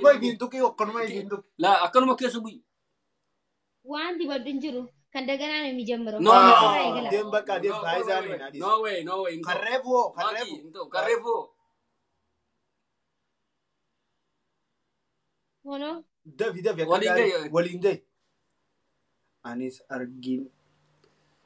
Boy bintu ki okkanuma bintu. لا أكنو كيسو بي وعندي بدنجرو كان دغنا نمي جمرو No, no. Dem baka dem Faizan ni nadis. No way. Karrevo. Maki, into Carrevo. ونو Davi Walingay. walingay. Anis argin.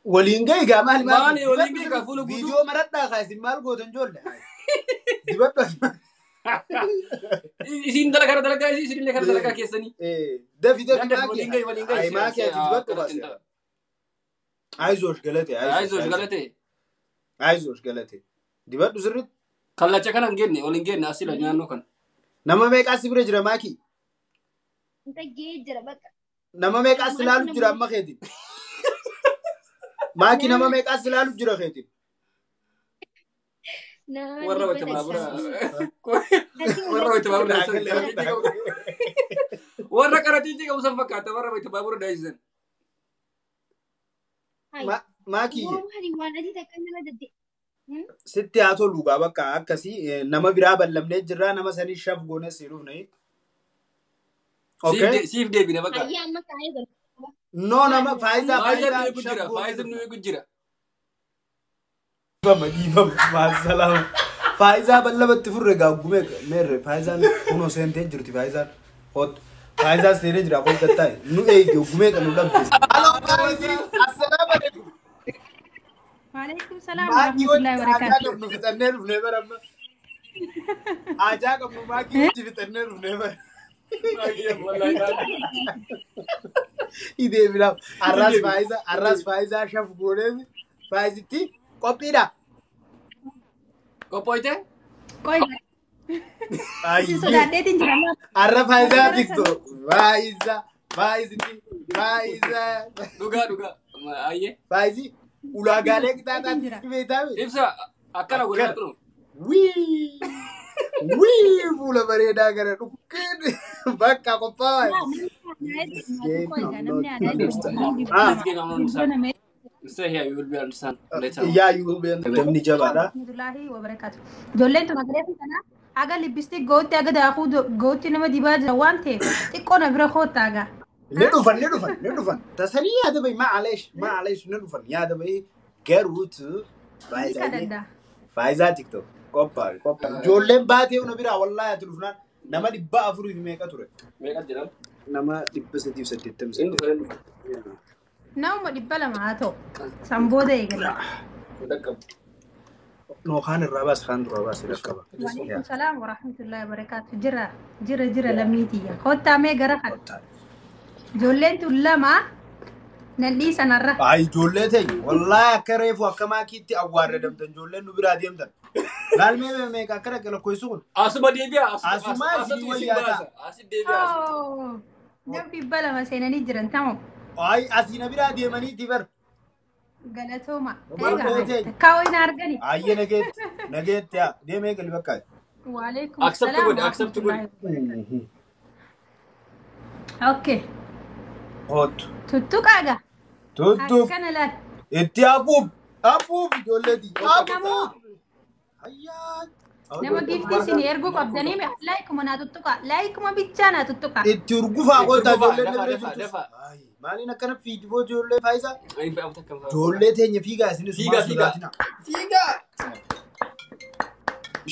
Walingay gamal Mani, walingay ka full gudu. Video maradda khaisin mal godan jolle. Dibatto. Isin dalaga isin lekar dalaga kesani. Davi walingay. Ay maki dibatto bas. Aizosh galate. Aizosh galate. Dibatto sirrit. Kallacha kan angenne walingay na asila nyaanno kan. Nama meeqa si bira jira maki? انت جيجرا بقى Nama meeqa silaalu jira amma keetin? Maki nama meeqa silaalu jira keetin? Warra wajah babura. Warra wajah babura. Warra karatinci kamu sama kata warra wajah babura daisen. Maki هذه وانا دي تكلم ددي sitti haa tolu gaa bakka akkasii nama biraa ballamnee jirra nama sanii shaf goone siiruuf nayi. Okay. Siif deebine bakka. ايام ما كايد No nama Faizaa Faizaa nuyi gujjira. Maasalaama. Faizaa bal'amatti furre gaa gume meerre Faizaan kunoo seentee jirti Faizaan. Hot Faizaa seenee jira qolta taa'e nu eegi gume kan nu dhabde. Hello guys, assalamu alaikum. وعليكم السلام ورحمة الله وبركاته. Ajaa qabnu fixannee dhufnee baramma. Ajaa qabnu maakii itti fixannee dhufnee bara. Idee bilaaf arras Faizaa shaf goonee Faizitti qophiidha. Koppoite? كوي sudah dating jangan Arra Faizaa tikto. Faizitti. Duga. Ayye. Faizi ulaagaalee qixaaxaatti beektaa beektaa? Ibsa akkana godhaa turu. Wii fuula bareedaa gara dhukkeen bakka qophaa'aa. Stay here, you will be understand later. Yaa yoo beektamni jabaadha. warahmatullahi wabarakatuh. Jolleen tun agaree kana aga lipstick gootti aga daakuu gootti nama dibaa jira waan ta'eef xiqqoo na bira koota aga. Ne dhufan. Tasanii yaada bahi maaleesh ne dhufan yaada bahi garuutu Faizaa tiktok qophaa. Ijoolleen baatee una biraa wallaahi ati dhufnaan nama 400 meeqa ture? Meeqa jedhama? Nama 388. Nama dhibba lama haa ta'u sanbooda eegala. No khaan irraa baas khaan duraa baas dhaqqaba. Waalaikum salaam warahmatullahi wabarakatuh. Jira lammiitiyya. Kottaa mee gara kana. Ijoolleen tun lama nan dhiisanarra. Ay ijoollee ta'e wallaahi akka reefu akka maakiitti awwaarradamtan ijoolleen nu biraa deemtan. Laalmee meeqa akka dhaqqa lakkoofsu kun? Asuma deebi'a. Asuma asii wayyaata. Asi deebi'a. Nam dhibba lama seenanii jiran tamu. Ay asii na biraa deemaniiti bar. Galatooma. Barnootee. Kaawoo hin argani. Ayyee nageetti yaa deemee gali bakka. Waalaikum Accept salaam. good. Okay. Hootu. Tuttuqaaga. Tuttuuf. Akkana laal. Itti hafuuf ijoolleeti. Namuu. Ayyaa. Nama giftii isin erguu qabdanii laayikuma naa tuttuqa. Laayikuma bichaa naa tuttuqa. Itti urgufaa qoota ijoolleen Dafa, irra dafa, jirtu. dafa. Maaliin akkana fiidiboo ijoollee Faizaa? Ayi fe'amu takka. Ijoollee teenya fiigaa isinis Fiigaa. Fiigaa.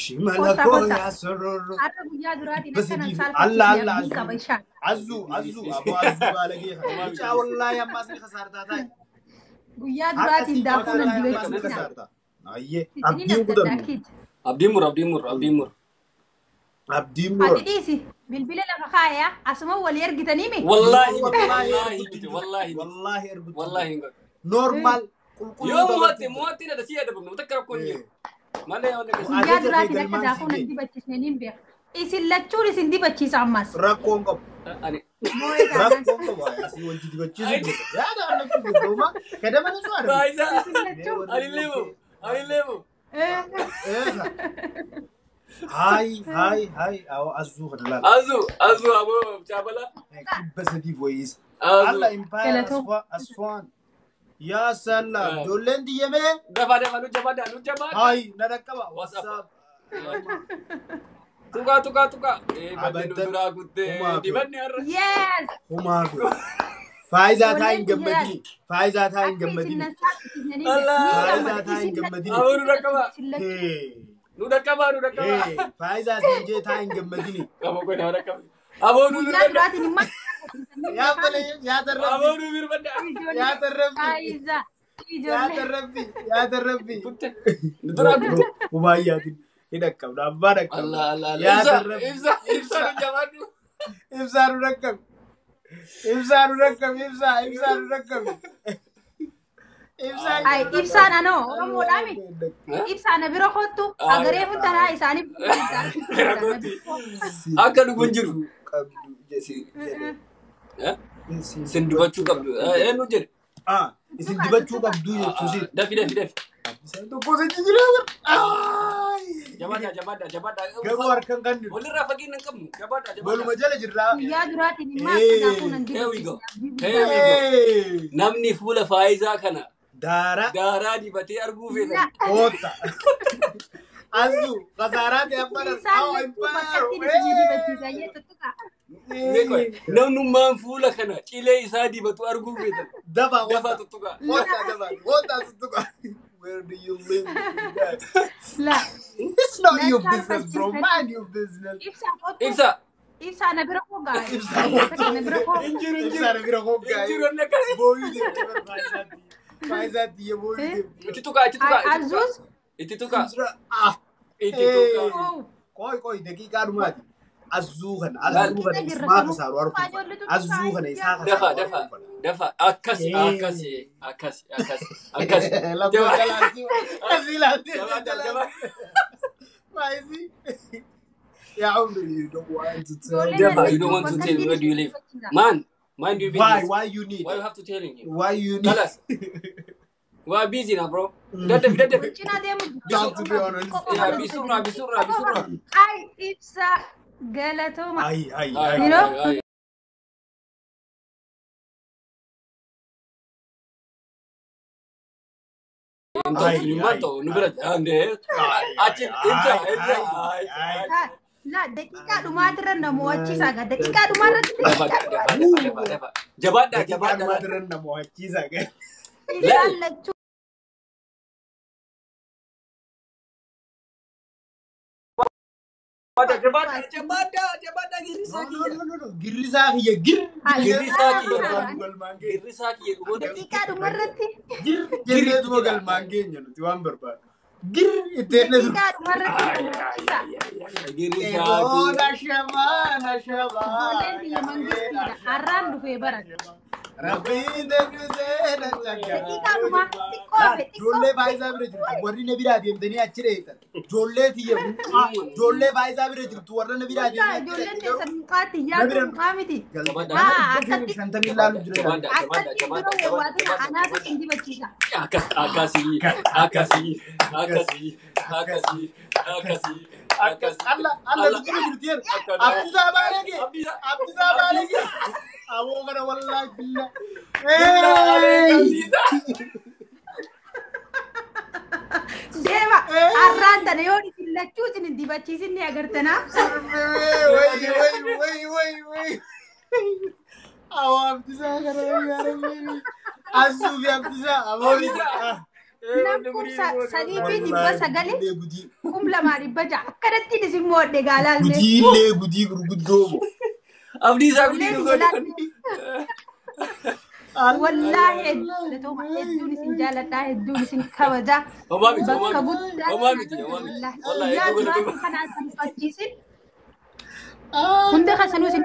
Shimala koo yaa sororro. Har'a guyyaa duraatiin Basi akkanan diifu. saalfachiisee Allah, abdii qaba ishaan. Azuu aboo azuu baalagee. Mucaa wallaahi ammaas ni kasaartaa taa'e. Guyyaa duraatiin daakuu nan dibeechu. kasaartaa. Ayyee Isiniin abdiin adda kudhan. addaa Abdiin mur. Abdiin Ati mura. dhiisi bilbila lafa kaayaa asuma walii ergitanii mi? Wallahi. Wallaahi ergutu. Wallahi. Normal. Yoo muwatti na da siya da bamu takka kun yi. Malee yoo ne Guyyaa duraatiin akka daakuu nan dibachiisnee niin beeka. Isin lachuun isin dibachiisa ammas. Rakkoon qabu. ani Rakkoon qabu. Asii wajji dibachiisu. Yaada annatu guddooma. Kadama na su'aadha. Faiza ani leemu Hai, awo azuu kana laala. azu abo chabala Kibba sadiif wayiisa. azu Allah impaayar asfaan. Yaa salaam. Ijoolleen diyyamee. dafa nu jabada Hai, na dhaqqaba. WhatsApp. WhatsApp. tuka. Badde duraa guttee dibanni har'a. Yes. Humaatu. Faayizaa taa hin gammadini. Faayizaa taa hin gammadini. Faayizaa taa hin gammadini. Aboo nu dhaqqaba. Nu dhaqqaba. Faayizaa siinjee taa hin gammadini. Aboo kun haa dhaqqaba. Aboo nu birmadda. Yaa bale yaa tarrabbi. Aboo nu birmadda. Yaa tarrabbi. Faayizaa. Yaa tarrabbi. Yaa tarrabbi. Kutte. Nu duraa kutte. Hubaayyaati. Ni dhaqqabda. Abbaa dhaqqabda. Allah. Yaa tarrabbi. Ibsa nu jabaadhu. Ibsaa nu dhaqqabi. Ibsaa nu dhaqqabi. Ibsaa nu dhaqqabi. Ay, ibsaan anoo Oromoodhaa miti. Ibsaan bira kottu agaree funtanaa isaanii akka dhuguun jiru. Isin dibachuu qabdu. Eenyu jedhe? Isin dibachuu qabdu jechuusi. Dafi. Tokko sechi jira. Jabaadha. Garuu harkaan kan jiru. Walirraa fageenya hin qabnu. Jabaadha. Waluma jala jirra. guyyaa duraatiin immoo akka kunan Here we go. Namni fuula faayizaa kana daaraa dibatee arguu feetan. Oota. Asu kasaaraati abbana. Namnummaan fuula kana cilee isaa dibatu arguu feetan. Dafa tuttuqa. Oota tuttuqa. Where do you live? La. It's not your business, bro. Mind your business. Ibsa. Ibsaan bira hoggaa. Ibsaan bira hoggaa. Booyuu deemte faayizaatti. Faayizaatti yoo booyuu deemte. Itti tuqa. Azuus. Itti tuqa. Koi daqiiqaa dhumaati. Azuu kana ismaa kasaaru argu. Azuu kana isaa kasaaru. Dafa. Akkasi. Faayizi. Yeah, you don't want to tell. Dafa, you don't want to tell me where do you live. Man, mind your business. Why you need? Why you have to tell him? Why you need? Tell us. We are busy now, bro. Dafi. Talk to be honest. Yeah, bisurra. Ay, ibsa galatoma. Ay. You know? La daqiiqaa dhumaatirra namoo achiisaa gaa daqiiqaa dhumaarratti jabaadha. isaan lachuu Jabaadha Girrisaa kiyya Girrisaa kiyya daqiiqaa dhumarratti Girreetuma galmaan keenya nuti waan barbaadu. Gir ittiin daqiiqaa dhumarratti ijoolleen biyya mangistiidha har'aan dhufee barate. Rabbiin deebisee Daqiiqaa dhumaa xiqqoo ijoollee faayisaa bira jirtu warri na biraa deemtanii achi dheetan. Ijoollee tiyya ijoollee faayisaa bira jirtu warra na biraa deemtanii ijoolleen teessan mukaatti yaadu mukaa miti. Akkatti shantamii laalu jira. akkatti dura wawwaatina anaasa hin dibachiisa. Akkasii. Allah jira jirtiyer. Abdisaa baalegee. Aboo kana wallaahi billa. Deema har'aan tana yoo isin lachuu isin hin dibachiisin ni agartanaa. Way. Aboo abdisaa kana yaarameeni. Asuu fi abdisaa aboo Namkumsa sadii fi 900 2,200 akkanatti isin moodde gaalaallee. Gujiillee gujii gurguddoo. Abdiisaa gudii Wallaahi hedduun isin jaaladhaa hedduun isin kabajaa. Bakka guddaa guyyaa duraatii kanaa isin fakkiisin hunda kasanuu isin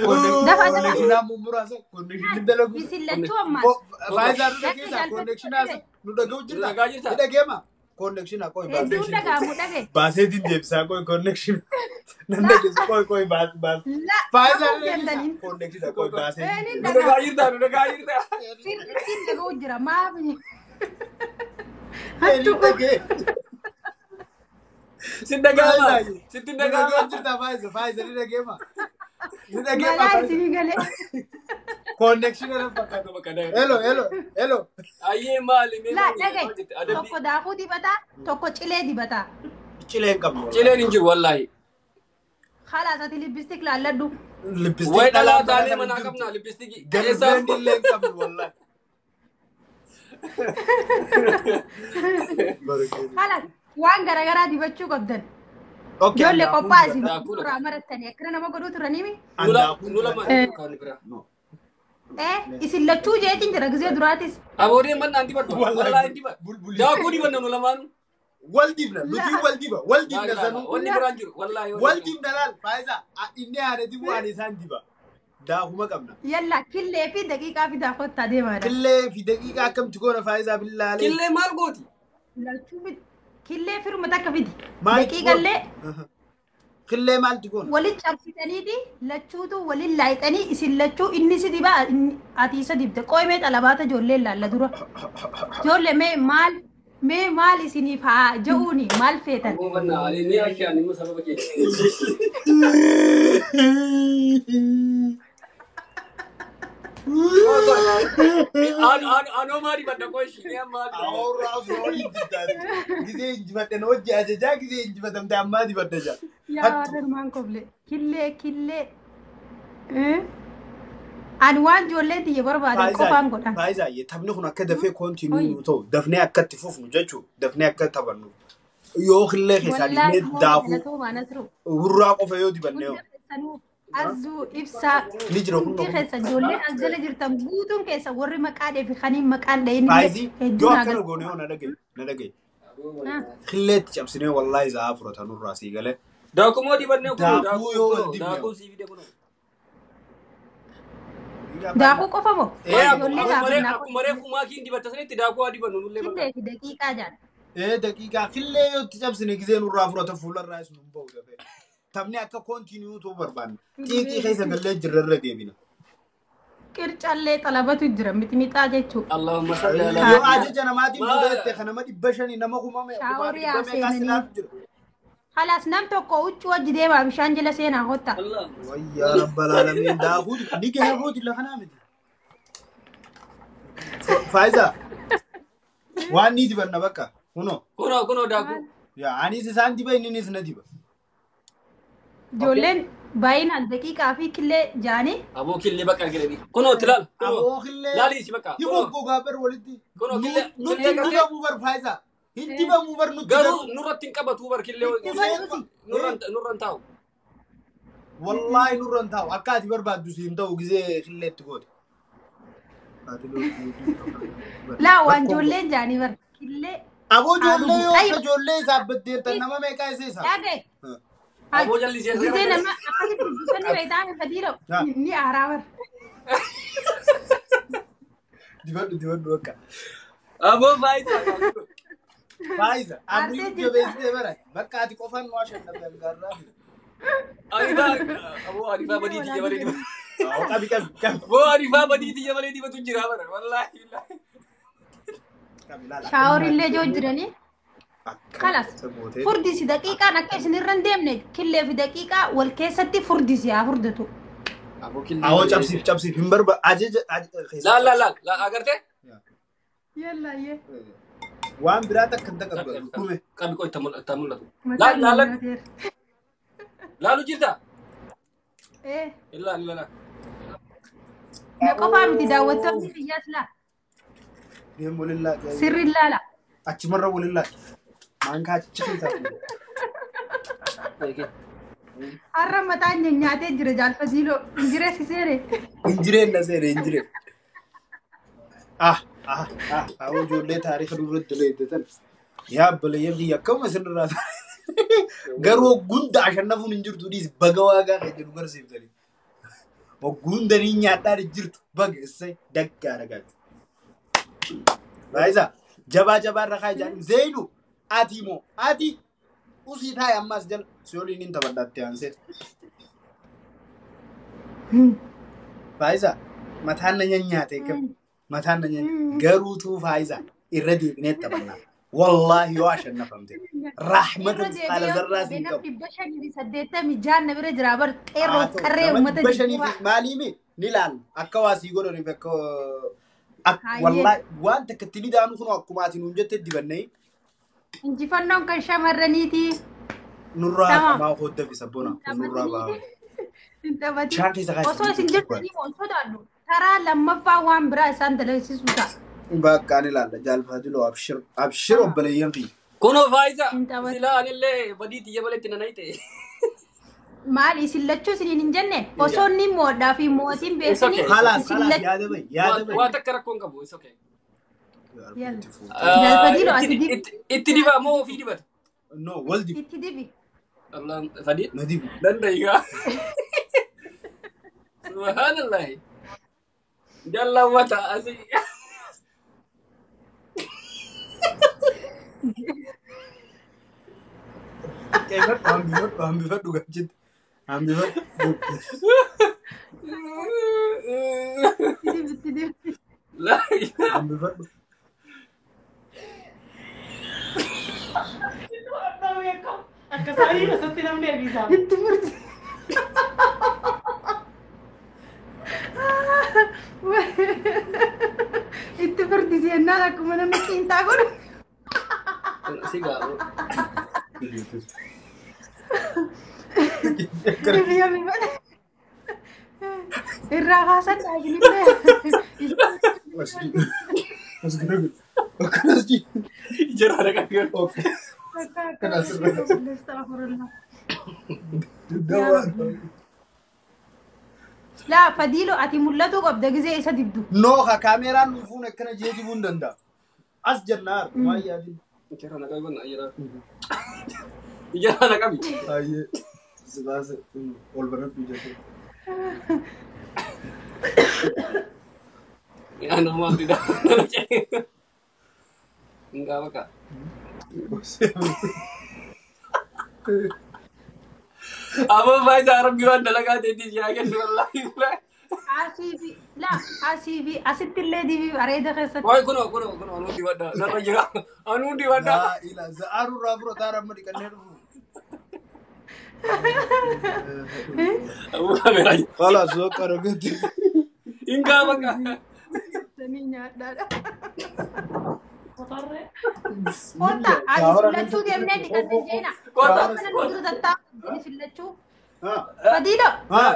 Konnekshinaa mummuraasa. Konnekshinii dalagu. isin lachuu ammaa. Faayidaa nu dhageessaa. Konnekshinaa nu dhaga'u jirta. Ni dhageema. Konnekshinaa qoy Hedduun dhaga'amu dhage. baaseetiin deebisaa qoy konnekshinaa. Nan dhageessu qoy baas. Faayidaa nu dhageessaa. Konnekshinaa qoy baaseetiin. nu dhagaa jirta. Sirriittiin dhaga'u jira maafni. Hattuu dhagee. Sin dhagaama. Jirta faayidaa ni dhageema. Malaa isinii galee. Connection na fakkaata. Hello, hello, hello. Ayyee maali? Laa dhagaye tokko daakuu dibataa tokko cilee dibataa. Cilee hin qabnu. Cileen hin jiru wallaahi. Khalaas ati lippistik laalladhu. Lipstick Way dhalaa taanee manaa qabnaa lippistiki. Girlfriend illee hin qabnu wallahi. Khalaas waan garaagaraa dibachuu qabdan. Okay. Ijoollee qophaa'isi suuraa marattanii akkana nama godhuu turaniimi. Nu lama kan bira. Isin lachuu jeetiin jira gisee duraatis. Aboodeen mannaan dibadhu. Wallaahi dibadhu. Daakuu dibanna nu lamaanu. Wal dibna, nuti wal diba. Wal dibna sanu. Wanni biraan jiru wallaahi. Wal dibna laal Faayiza inni haadha dibu ani isaan diba. Daakuma qabna. Yalla killee fi daqiiqaa fi daakottaa deemaadha. Killee fi daqiiqaa akkamti goona Faayiza billaalee. Killee maal gooti? Lachuu killee firuma takka fidi. Maal Daqiiqallee Killee maalti goona? waliin cabsitaniiti lachuutu waliin laayixanii isin lachuu inni si dibaa ati isa dibde qoomee xalabaata ijoollee laalla dura. Ijoollee mee maal isiniif haa je'uuni maal feetan? Goobannaa ni akkaan immoo sababa keessa. Anoo maali badda qoshi ni ammaa. Awurraa soolii diddaati. Gisee injifatte na hojii ajajaa gisee injifatamte ammaa dibadda jaa. Yaa darmaan kofle killee. Ani waan ijoollee tiyya barbaadan qofaan godhan. Faayiza taphni kun akka dafee koontinuu ta'u dafnee akka itti fufnu jechuudha. Dafnee akka taphannu. Yoo killee keessaa dibnee daakuu urraa qofa yoo dibanne yoo. Azuu ibsaa Ni jira kun. hundi keessa ijoolleen as jala jirtan guutuun keessa warri maqaadhee fi kaniin maqaan dha'in Faayizi hedduu yoo naa akkana gala. goone yoo na dhagaye. Killeetti cabsinee wallaahi za'aa furata nurraa sii galee. Daakumoo dibannee kun Daakuu yoo wal dibne. daakuu sii fide kun. Daakuu qofa moo? Ijoollee daakuu Akkuma reefu maakiin dibatta sanitti daakuu haa dibannu nullee bakka. killee fi daqiiqaa jaan. Daqiiqaa killee yoo itti cabsine gisee nurraa furata fuularraa isin hin ba'u dafee. Taphni akka koontinuu ta'uu barbaanna. Xiiqii keessa gallee jirrarra deebina. Qircallee xalabatu jira mixmixaa jechuudha. Allahumma salli ala. Yoo ajaja namaatiin fuudhee kan nama 500 nama kumame Shaaworii kumame seenanii. kaasilaatu jira. Halaas nam tokko huccuu wajji deemaa bishaan jala seenaa hotta. Allah. Wayyaa rabbal aalamiin daakuu ni gahee booti lafa naa miti. Faayiza waan ni dibanna bakka kunoo. Kunoo daakuu. Yaa anis isaan diba inninis na diba. Ijoolleen baay'inaan daqiiqaa fi killee jaanii. Aboo killee bakka argitanii. Kunoo tilaal. Aboo killee. Laalii si bakka. Hiboo gogaa bar walitti. Kunoo killee. Nuti dibamuu bar Faayiza. Hin dibamuu bar nuti. Garuu nurratti hin qabatu bar killee. Nurran taa'u. Wallaahi nurran taa'u akka ati barbaaddu siin ta'u gisee killeetti goote. Laa waan ijoolleen jaanii bar killee. Aboo ijoollee yoo akka ijoollee isaa baddeertan nama meeqaa isa isaa? Dhagee. Aboo jallisee. Gisee nama akkasitti dubbisanii beektaa fadiidha. Ni aaraa bar. Dibadhu bakka. Aboo Faayiza. Faayiza amrii jabeessitee bara bakka ati qofaan waa shannabdan gaarraa. Arifaa badiiti jabalee dibatu. Qabi. Aboo arifaa badiiti jabalee dibatu jira bara wallaahi. Shaaworillee joo jiranii. Kalas furdisi daqiiqaan akka isinirra hin deemne killee fi daqiiqaa wal keessatti furdisi haa furdatu. Awoo cabsiif hin barba ajaja Laal agartee? Yallaayyee. waan biraa takka hin taqabbalu dhume. Qabi qoy itti mul'atu. Laalu jirta? Ilaala. Na qofaa miti daawwattoonni biyyaas laa. Deem walillaa. Sirri laala. Achumarra walillaa. Maankaa chichiisa. Har'a mataan nyaatee jira jaalfasiiloo. Injiree si seene. Injireen na seene injireen. Awwa ijoollee taariika duratti leeddatan. Yaa abbalayyan biyya akkuma isinirraa garuu gunda ashannafuun hin jirtu dhiis baga waagaa kan jedhu barsiiftanii. Gundanii nyaadhaan hin jirtu baga isa daggaa dhagaatti. Faayiza jabaa irra ijaan Zeynu ati moo ati usii taa'e ammas jala siyooliin hin taphadhaatti aansee. Faayiza mataan na nyaatee kam mataan na garuutuu Faayiza irra deebinee taphannaa. والله يواشن نفهمت رحمة على ذرات بشني سديته مجان نبرة جرابر كيرو كريه ومتى بشني مالي مي Nilan akka waasii godhaniif akka Hayyee. wallahi waan takka itti nidaanu kun akkuma ati nuun jette dibannee Injifannoon kan shamarraniiti. nurraa Tamam. qamaa hodda fi sabbona nurraa baa. Hin taphatin. Bishaan keessa kaa'e. Osoo isin jirtanii ol sodaadhu. Taraa lammaffaa waan biraa isaan dalagsisuu ta'a. Bakka ani ilaalla jaalfaatiloo abshir obboleeyyan fi. Kuno Faiza. Hin taphatin. Sila anillee badii xiyya maletti nanayte. Maal isin lachuu isiniin hin jenne? Osoo inni moodhaa fi mootiin beekanii okay. Halaas isin halaas lachuu. yaada bai yaada bai. Waa takka rakkoon qabu. It's okay. Jalbadii ati dibi. Itti dibaa moo ofii dibata? No wal dib Itti dibi. Allaan fadii? na dib. Dandaigaa. Subhanallah. Jallawwata asii. Keeyyat hambifadhu gabjit hambifadhu. Itti dibi. Hambifadhu. Akkasanii keessatti namni eebisaa. Itti furti. Itti furti seenaan akkuma namni qiinxaa godhu. Si gaaru. Irraa kaasan dhaabinillee. Akkanasji. Jara ada kan. Okay. Laa Fadiilo ati mul'atu qabda gizee isa dibdu. No ha kaameraan nuufuun akkana jeejibuu hin danda'a. As jennaar waan yaadin. Jara na qabi jara. Jara na qabi. Ayyee sibaasa ol baratti jette. Ya normal tidak. Enggak apa kak. Apa bahasa Arab gimana dalaga jadi jangan wallahi. Asiifi laa asiifi asittillee dibi bareeda keessatti. Woi kuno anu di wada. Narra jira. Anu di wada. Laa ilaa za'aaruu irraa biroo taara amma dhiqannee dhufu. Abu kamera. Kalaas yoo qarabatti. Enggak apa kak. Sanii nyaadhaadha. Kotorree. Kota ati sillachuu deemnee dhiqannee jeena. Kota. Mana nuti tattaa'u sillachuu. Haa. Fadiilo Haa.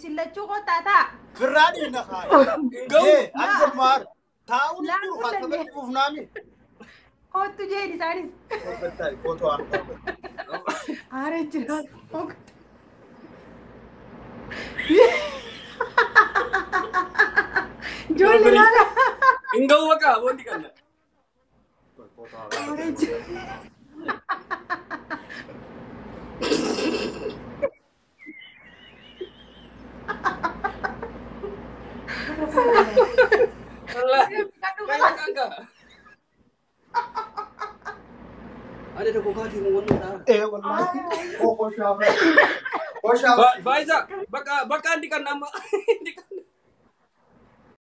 sillachuu kotaa ta'a. Firraadhi na kaaye. Enggak. Jee an jammaar taa'uun Laa jiru kulle haa taphatti fufnaami. Kottu jeen isaanis. Kottattaa kotoo aan qabu. Aaree jira. Ijoollee laala. Enggak apa kak. Mau dikanda. Aaree jira. Allah. Enggak. Ada kok di mau ntar. Wallaahi. Oh shaafaa. Oh shaafaa. Faiza, baka di kan nama.